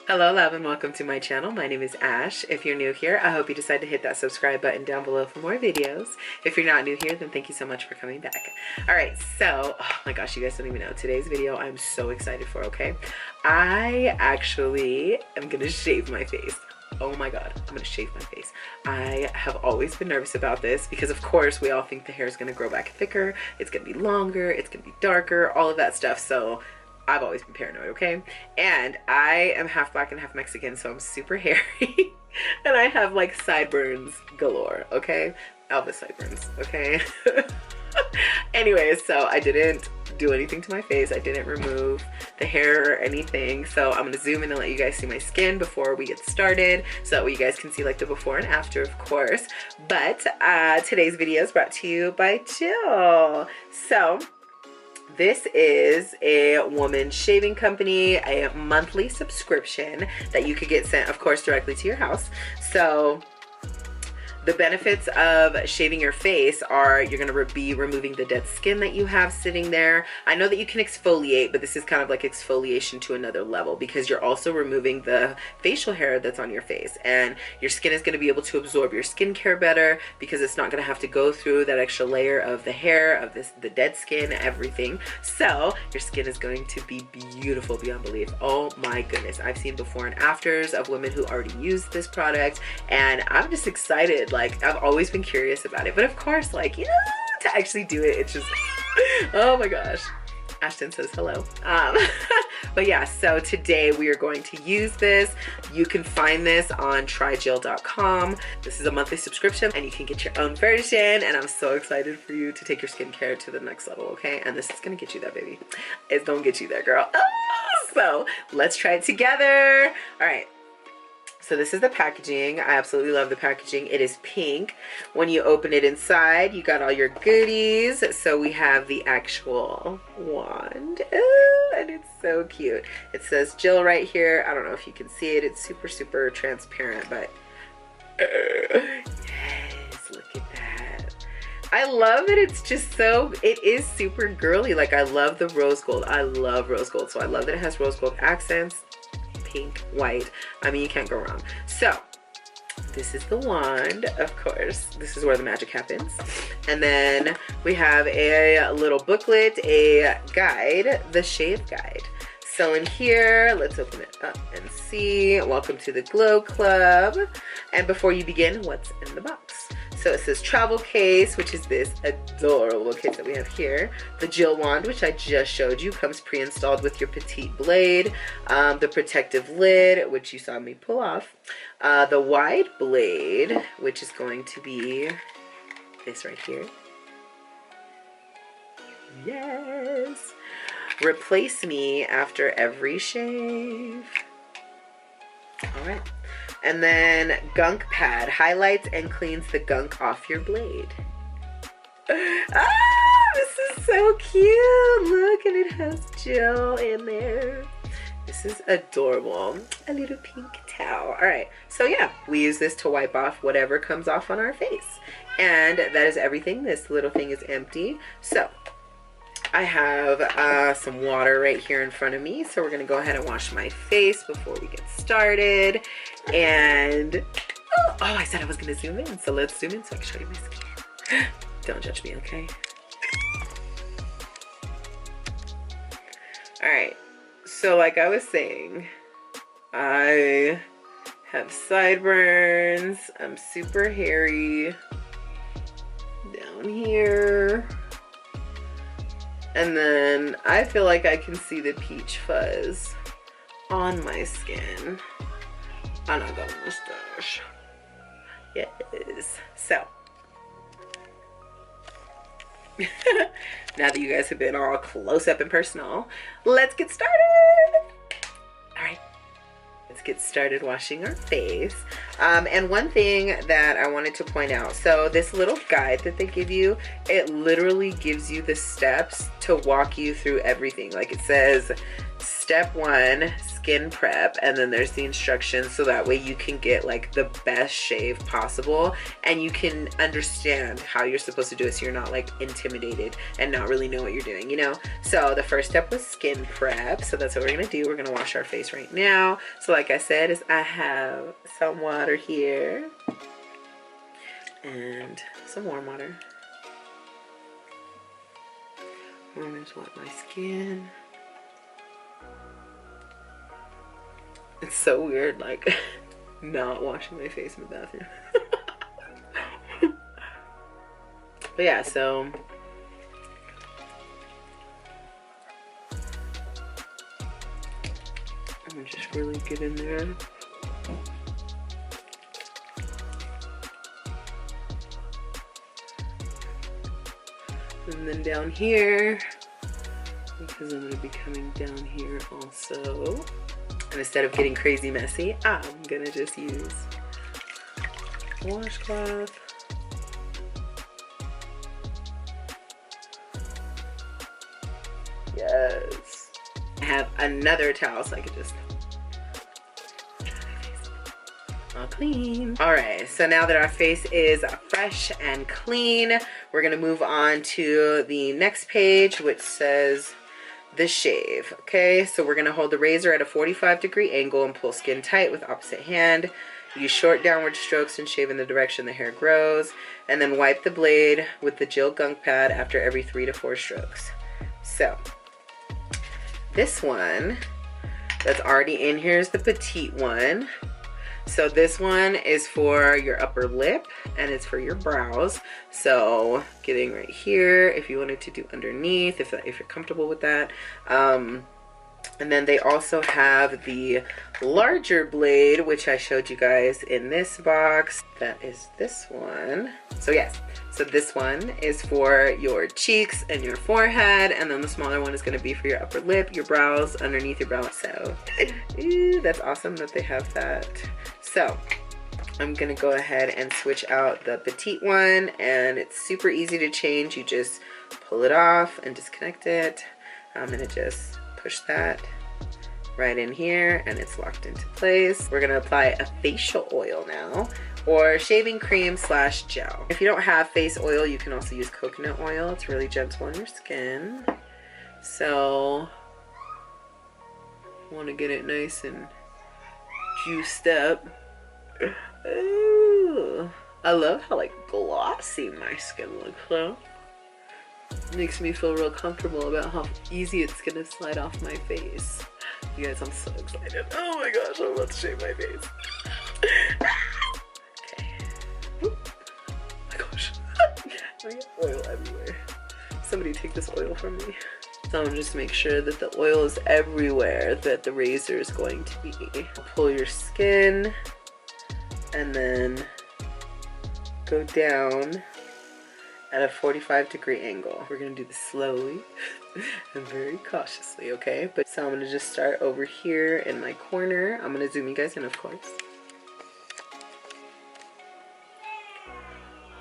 Hello love and welcome to my channel. My name is Ash. If you're new here, I hope you decide to hit that subscribe button down below for more videos. If you're not new here, then thank you so much for coming back. Alright, so, oh my gosh, you guys don't even know. Today's video I'm so excited for, okay? I actually am gonna shave my face. Oh my god, I'm gonna shave my face. I have always been nervous about this because of course we all think the hair is gonna grow back thicker, it's gonna be longer, it's gonna be darker, all of that stuff. So I've always been paranoid, okay? And I am half black and half Mexican, so I'm super hairy. And I have like sideburns galore, okay? Elvis sideburns, okay? Anyways, so I didn't do anything to my face. I didn't remove the hair or anything. So I'm gonna zoom in and let you guys see my skin before we get started, so that way you guys can see like the before and after, of course. But today's video is brought to you by Jill. So this is a woman's shaving company, a monthly subscription that you could get sent, of course, directly to your house. So the benefits of shaving your face are you're going to be removing the dead skin that you have sitting there. I know that you can exfoliate, but this is kind of like exfoliation to another level because you're also removing the facial hair that's on your face, and your skin is going to be able to absorb your skincare better because it's not going to have to go through that extra layer of the hair, of the dead skin, everything. So your skin is going to be beautiful beyond belief. Oh my goodness, I've seen before and afters of women who already use this product, and I'm just excited. Like, I've always been curious about it, but of course, like, you know, to actually do it, it's just, oh my gosh. Ashton says hello. But yeah, so today we are going to use this. You can find this on tryjill.com. This is a monthly subscription and you can get your own version, and I'm so excited for you to take your skincare to the next level, okay? And this is gonna get you there, baby. It's gonna get you there, girl. So let's try it together. All right. So this is the packaging. I absolutely love the packaging. It is pink. When you open it inside, you got all your goodies. So we have the actual wand. Ooh, and it's so cute. It says Jill right here. I don't know if you can see it. It's super, super transparent, but yes, look at that. I love that it's just so, it is super girly. Like, I love the rose gold. I love rose gold. So I love that it has rose gold accents. Pink, white. I mean, you can't go wrong. So this is the wand, of course. This is where the magic happens. And then we have a little booklet, a guide, the shave guide. So in here, let's open it up and see. Welcome to the Glow Club. And before you begin, what's in the box? So it says travel case, which is this adorable case that we have here. The Jill wand, which I just showed you, comes pre-installed with your petite blade. The protective lid, which you saw me pull off. The wide blade, which is going to be this right here. Yes. Replace me after every shave. All right. And then gunk pad, highlights and cleans the gunk off your blade. Ah, this is so cute. Look, and it has Jill in there. This is adorable. A little pink towel. All right, so yeah, we use this to wipe off whatever comes off on our face. And that is everything. This little thing is empty. So I have some water right here in front of me, so we're gonna go ahead and wash my face before we get started. And oh, I said I was gonna zoom in, so let's zoom in so I can show you my skin. Don't judge me, okay? All right, so like I was saying, I have sideburns. I'm super hairy down here. And then I feel like I can see the peach fuzz on my skin. And I got a mustache. Yes. So, now that you guys have been all close up and personal, let's get started. All right. Let's get started washing our face. And one thing that I wanted to point out, so this little guide that they give you, it literally gives you the steps to walk you through everything. Like it says, step 1, skin prep, and then there's the instructions, so that way you can get like the best shave possible and you can understand how you're supposed to do it, so you're not like intimidated and not really know what you're doing, you know. So the first step was skin prep, so that's what we're gonna do. We're gonna wash our face right now. So like I said, is I have some water here and some warm water. I'm gonna just wet my skin. It's so weird, like, not washing my face in the bathroom. But yeah, so I'm gonna just really get in there. And then down here, because I'm gonna be coming down here also. And instead of getting crazy messy, I'm gonna just use a washcloth. Yes. I have another towel so I could just all clean. All right, so now that our face is fresh and clean, we're gonna move on to the next page, which says the shave. Okay, so we're gonna hold the razor at a 45-degree angle and pull skin tight with opposite hand. Use short downward strokes and shave in the direction the hair grows, and then wipe the blade with the gel gunk pad after every 3 to 4 strokes. So this one that's already in here is the petite one. So this one is for your upper lip and it's for your brows. So getting right here, if you wanted to do underneath, if you're comfortable with that. And then they also have the larger blade, which I showed you guys in this box. That is this one. So yes, so this one is for your cheeks and your forehead, and then the smaller one is going to be for your upper lip, your brows, underneath your brows. So that's awesome that they have that. So I'm gonna go ahead and switch out the petite one, and it's super easy to change. You just pull it off and disconnect it. I'm gonna just push that right in here and it's locked into place. We're gonna apply a facial oil now, or shaving cream slash gel. If you don't have face oil, you can also use coconut oil. It's really gentle on your skin. So want to get it nice and juiced up. Ooh, I love how like glossy my skin looks though. Makes me feel real comfortable about how easy it's gonna slide off my face. You guys, I'm so excited. Oh my gosh, I'm about to shave my face. Okay. Oh my gosh. I got oil everywhere. Somebody take this oil from me. So I'm just make sure that the oil is everywhere that the razor is going to be. Pull your skin and then go down at a 45-degree angle. We're gonna do this slowly and very cautiously, okay? But so I'm gonna just start over here in my corner. I'm gonna zoom you guys in, of course.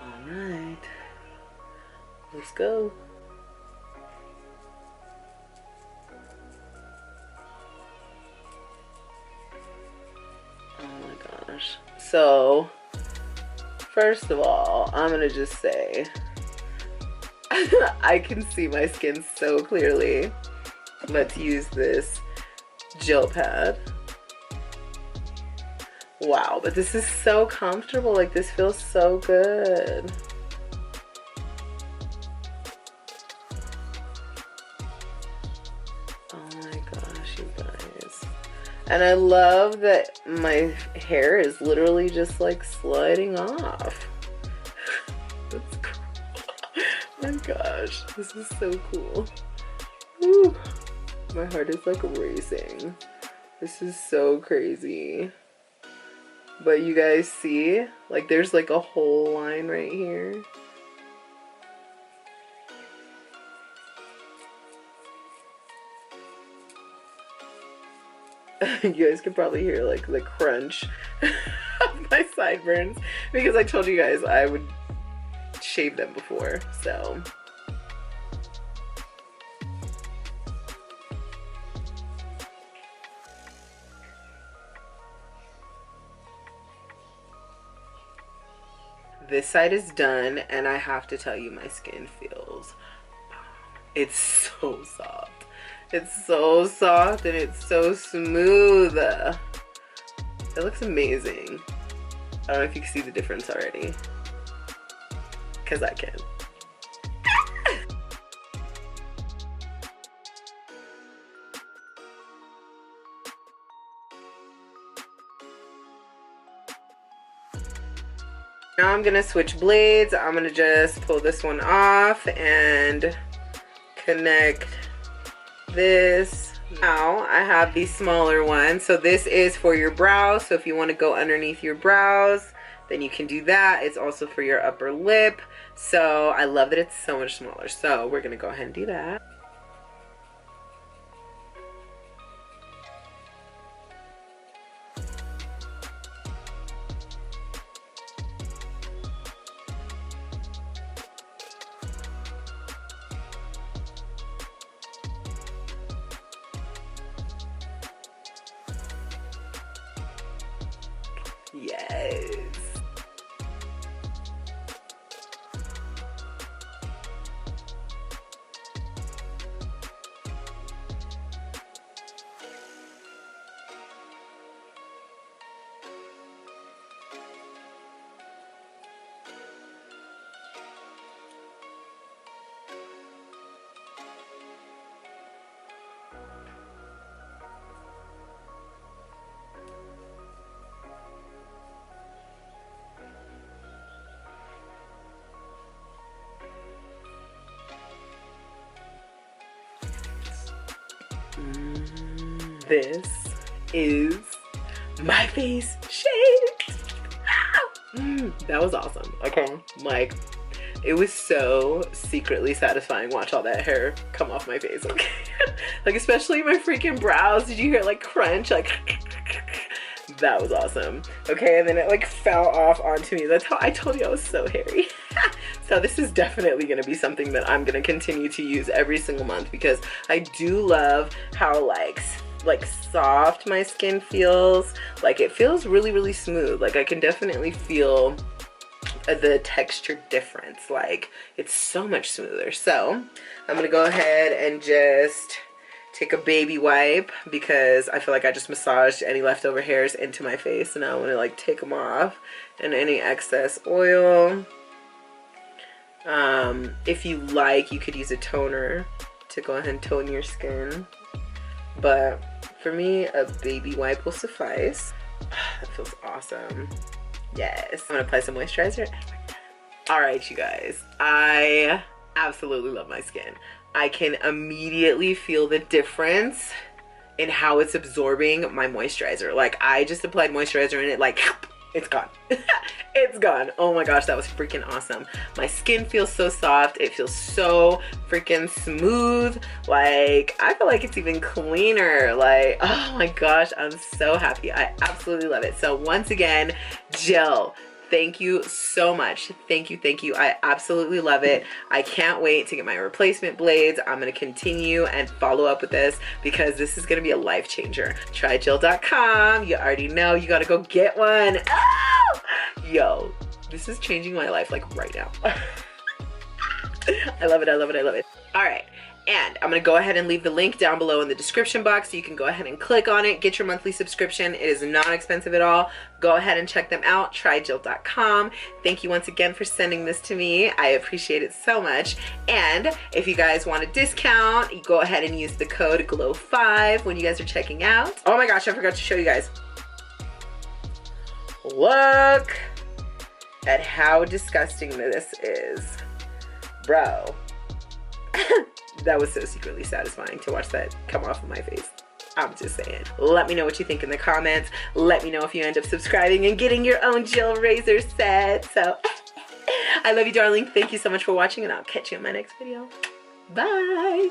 All right, let's go. Oh my gosh. So first of all, I'm gonna just say I can see my skin so clearly. Let's use this gel pad. Wow, but this is so comfortable. Like, this feels so good. Oh my gosh, you guys. And I love that my hair is literally just like sliding off. That's cool. Oh my gosh, this is so cool. Woo. My heart is like racing. This is so crazy. But you guys see, like, there's like a whole line right here. You guys can probably hear like the crunch of my sideburns, because I told you guys I would shave them before. So This side is done, and I have to tell you, my skin feels, it's so soft. It's so soft and it's so smooth. It looks amazing. I don't know if you can see the difference already, because I can. Now I'm gonna switch blades. I'm gonna just pull this one off and connect this. Now I have the smaller one. So this is for your brows. So if you want to go underneath your brows, then you can do that. It's also for your upper lip. So I love that it's so much smaller. So we're gonna go ahead and do that. Yes. This is my face shaved. That was awesome. Okay, like, it was so secretly satisfying. Watch all that hair come off my face. Okay, like especially my freaking brows. Did you hear like crunch? Like that was awesome. Okay, and then it like fell off onto me. That's how I told you I was so hairy. So this is definitely going to be something that I'm going to continue to use every single month, because I do love how like soft my skin feels. Like it feels really smooth. Like I can definitely feel the texture difference. Like it's so much smoother. So I'm gonna go ahead and just take a baby wipe, because I feel like I just massaged any leftover hairs into my face, and I want to like take them off, and any excess oil. If you like, you could use a toner to go ahead and tone your skin, but for me a baby wipe will suffice. That feels awesome. Yes, I'm gonna apply some moisturizer. All right, you guys, I absolutely love my skin. I can immediately feel the difference in how it's absorbing my moisturizer. Like I just applied moisturizer and it like, it's gone. It's gone. Oh my gosh, that was freaking awesome. My skin feels so soft. It feels so freaking smooth. Like I feel like it's even cleaner. Like, oh my gosh, I'm so happy. I absolutely love it. So once again, Jill, thank you so much. Thank you. I absolutely love it. I can't wait to get my replacement blades. I'm going to continue and follow up with this, because this is going to be a life changer. TryJill.com. You already know, you got to go get one. Oh! Yo, this is changing my life like right now. I love it. All right. And I'm going to go ahead and leave the link down below in the description box, so you can go ahead and click on it, get your monthly subscription. It is not expensive at all. Go ahead and check them out, TryJill.com. Thank you once again for sending this to me. I appreciate it so much. And if you guys want a discount, you go ahead and use the code GLOW5 when you guys are checking out. Oh my gosh, I forgot to show you guys. Look at how disgusting this is. Bro. That was so secretly satisfying to watch that come off of my face. I'm just saying. Let me know what you think in the comments. Let me know if you end up subscribing and getting your own Jill razor set. So I love you, darling. Thank you so much for watching, and I'll catch you in my next video. Bye.